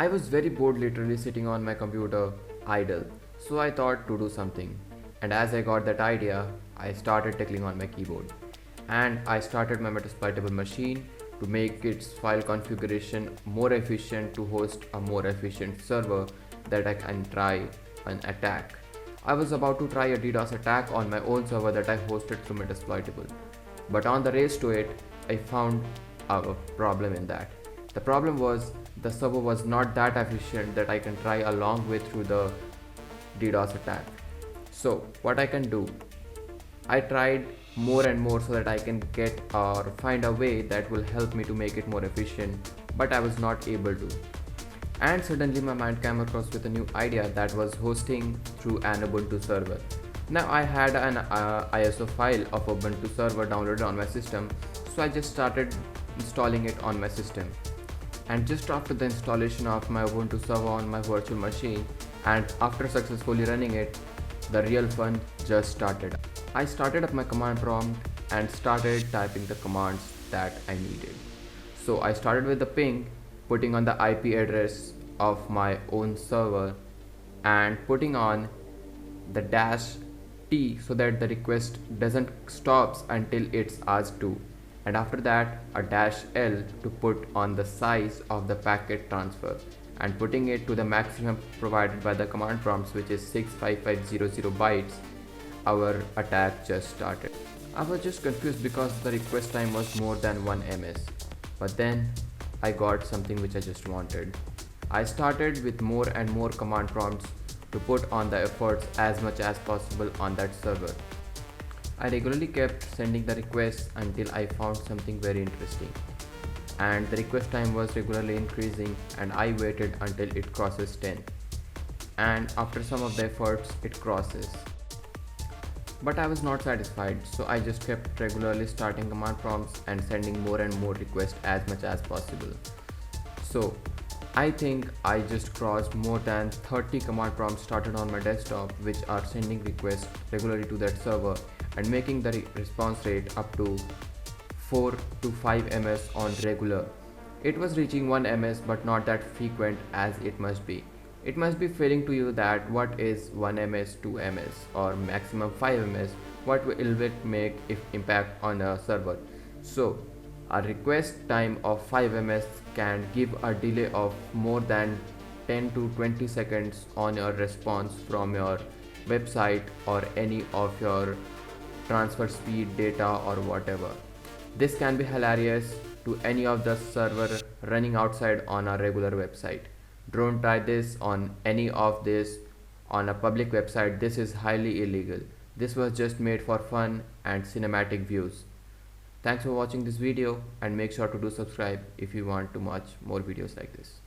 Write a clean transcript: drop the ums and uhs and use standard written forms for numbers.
I was very bored literally sitting on my computer idle, so I thought to do something. And as I got that idea, I started tickling on my keyboard. And I started my metasploitable machine to make its file configuration more efficient to host a more efficient server that I can try an attack. I was about to try a DDoS attack on my own server that I hosted through Metasploitable. But on the race to it, I found a problem in that. The problem was the server was not that efficient that I can try a long way through the DDoS attack. So what I can do, I tried more and more so that I can get or find a way that will help me to make it more efficient, but I was not able to. And suddenly my mind came across with a new idea that was hosting through an Ubuntu server. Now I had an ISO file of Ubuntu server downloaded on my system, so I just started installing it on my system. And just after the installation of my Ubuntu server on my virtual machine and after successfully running it, the real fun just started. I started up my command prompt and started typing the commands that I needed. So I started with the ping, putting on the IP address of my own server and putting on the dash T so that the request doesn't stops until it's asked to, and after that a dash L to put on the size of the packet transfer and putting it to the maximum provided by the command prompts, which is 65500 bytes. Our attack just started. I was just confused because the request time was more than 1 ms, but then I got something which I just wanted. I started with more and more command prompts to put on the efforts as much as possible on that server. I regularly kept sending the requests until I found something very interesting. And the request time was regularly increasing and I waited until it crosses 10. And after some of the efforts, it crosses. But I was not satisfied, so I just kept regularly starting command prompts and sending more and more requests as much as possible. So I think I just crossed more than 30 command prompts started on my desktop which are sending requests regularly to that server and making the response rate up to 4 to 5 ms on regular. It was reaching 1 ms but not that frequent as it must be. It must be feeling to you that what is 1 ms, 2 ms or maximum 5 ms, what will it make if impact on a server. So a request time of 5 ms can give a delay of more than 10 to 20 seconds on your response from your website or any of your transfer speed data or whatever. This can be hilarious to any of the server running outside on a regular website. Don't try this on any of this on a public website. This is highly illegal. This was just made for fun and cinematic views. Thanks for watching this video and make sure to do subscribe if you want to watch more videos like this.